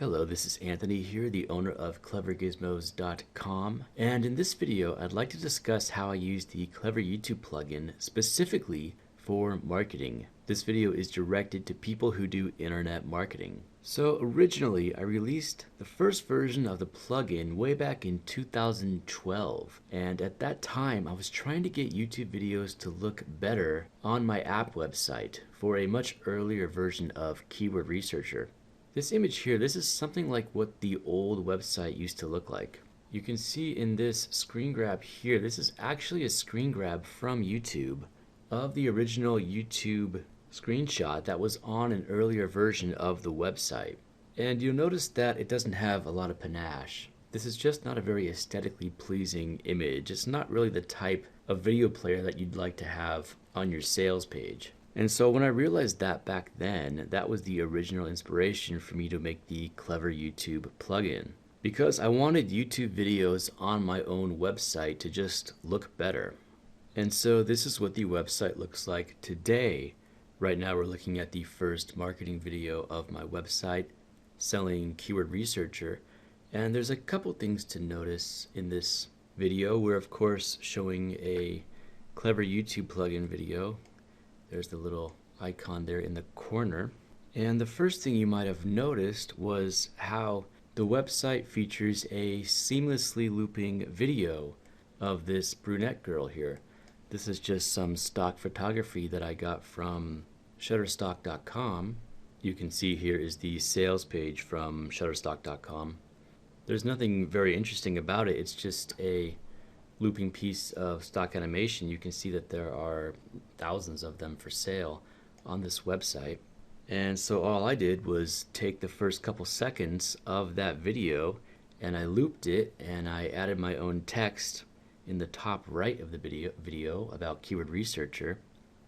Hello, this is Anthony here, the owner of clevergizmos.com, and in this video I'd like to discuss how I use the Clever YouTube plugin specifically for marketing. This video is directed to people who do internet marketing. So originally I released the first version of the plugin way back in 2012, and at that time I was trying to get YouTube videos to look better on my app website for a much earlier version of Keyword Researcher. This image here, this is something like what the old website used to look like. You can see in this screen grab here, this is actually a screen grab from YouTube of the original YouTube screenshot that was on an earlier version of the website. And you'll notice that it doesn't have a lot of panache. This is just not a very aesthetically pleasing image. It's not really the type of video player that you'd like to have on your sales page. And so when I realized that back then, that was the original inspiration for me to make the Clever YouTube plugin. Because I wanted YouTube videos on my own website to just look better. And so this is what the website looks like today. Right now we're looking at the first marketing video of my website, selling Keyword Researcher. And there's a couple things to notice in this video. We're of course showing a Clever YouTube plugin video. There's the little icon there in the corner. And the first thing you might have noticed was how the website features a seamlessly looping video of this brunette girl here. This is just some stock photography that I got from Shutterstock.com. You can see here is the sales page from Shutterstock.com. There's nothing very interesting about it. It's just a looping piece of stock animation. You can see that there are thousands of them for sale on this website. And so all I did was take the first couple seconds of that video and I looped it and I added my own text in the top right of the video about Keyword Researcher,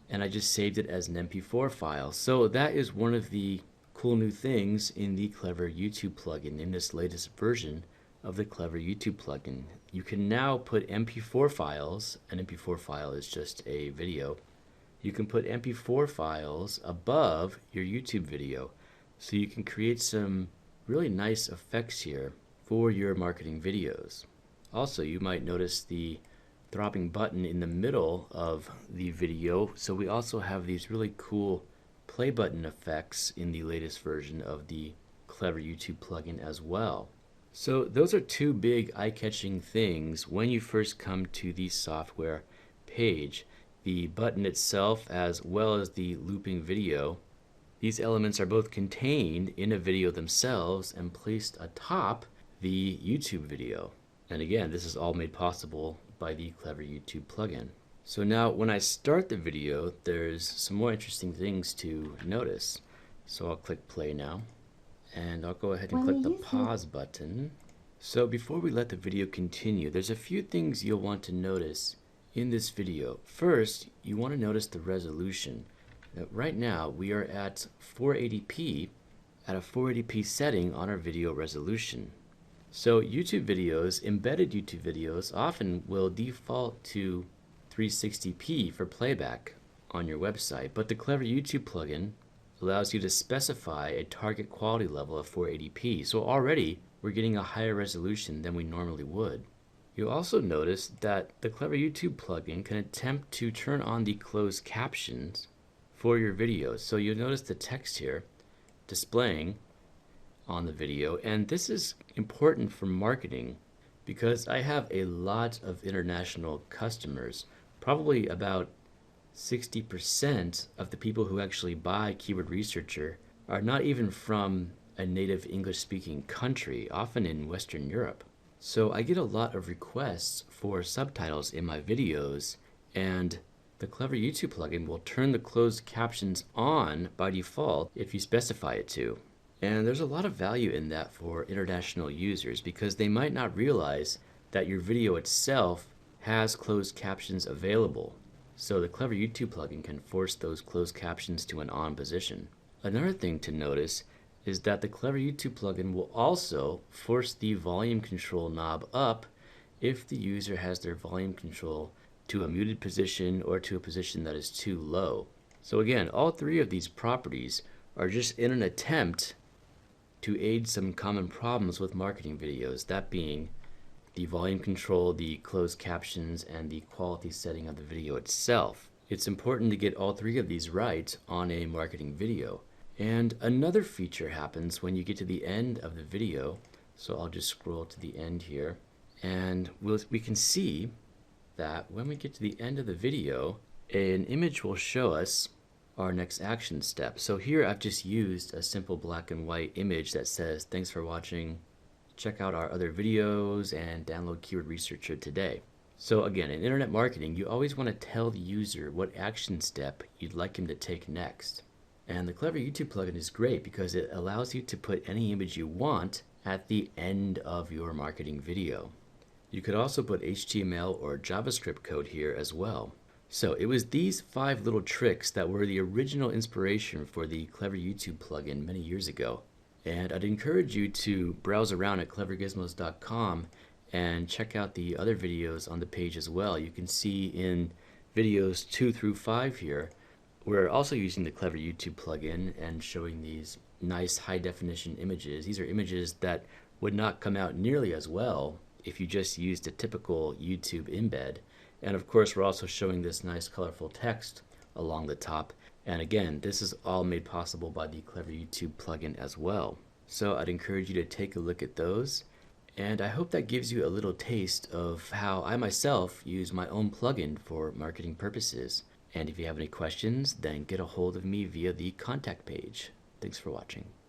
and I just saved it as an MP4 file. So that is one of the cool new things in the Clever YouTube plugin in this latest version of the Clever YouTube plugin. You can now put MP4 files, an MP4 file is just a video, you can put MP4 files above your YouTube video. So you can create some really nice effects here for your marketing videos. Also, you might notice the throbbing button in the middle of the video. So we also have these really cool play button effects in the latest version of the Clever YouTube plugin as well. So those are two big eye-catching things when you first come to the software page. The button itself as well as the looping video. These elements are both contained in a video themselves and placed atop the YouTube video. And again, this is all made possible by the Clever YouTube plugin. So now when I start the video, there's some more interesting things to notice. So I'll click play now. And I'll go ahead and click the pause button. So before we let the video continue, there's a few things you'll want to notice in this video. First, you want to notice the resolution. Now, right now we are at 480p at a 480p setting on our video resolution. So YouTube videos, embedded YouTube videos, often will default to 360p for playback on your website, but the Clever YouTube plugin allows you to specify a target quality level of 480p. So already we're getting a higher resolution than we normally would. You'll also notice that the Clever YouTube plugin can attempt to turn on the closed captions for your videos. So you'll notice the text here displaying on the video, and this is important for marketing because I have a lot of international customers. Probably about 60% of the people who actually buy Keyword Researcher are not even from a native English-speaking country, often in Western Europe. So I get a lot of requests for subtitles in my videos, and the Clever YouTube plugin will turn the closed captions on by default if you specify it to. And there's a lot of value in that for international users because they might not realize that your video itself has closed captions available. So the Clever YouTube plugin can force those closed captions to an on position. Another thing to notice is that the Clever YouTube plugin will also force the volume control knob up if the user has their volume control to a muted position or to a position that is too low. So again, all three of these properties are just in an attempt to aid some common problems with marketing videos, that being the volume control, the closed captions, and the quality setting of the video itself. It's important to get all three of these right on a marketing video. And another feature happens when you get to the end of the video. So I'll just scroll to the end here, and we can see that when we get to the end of the video, an image will show us our next action step. So here I've just used a simple black and white image that says, "Thanks for watching. Check out our other videos and download Keyword Researcher today." So again, in internet marketing, you always want to tell the user what action step you'd like him to take next. And the Clever YouTube plugin is great because it allows you to put any image you want at the end of your marketing video. You could also put HTML or JavaScript code here as well. So it was these 5 little tricks that were the original inspiration for the Clever YouTube plugin many years ago. And I'd encourage you to browse around at clevergizmos.com and check out the other videos on the page as well. You can see in videos 2 through 5 here, we're also using the Clever YouTube plugin and showing these nice high definition images. These are images that would not come out nearly as well if you just used a typical YouTube embed. And of course, we're also showing this nice colorful text along the top. And again, this is all made possible by the Clever YouTube plugin as well. So I'd encourage you to take a look at those. And I hope that gives you a little taste of how I myself use my own plugin for marketing purposes. And if you have any questions, then get a hold of me via the contact page. Thanks for watching.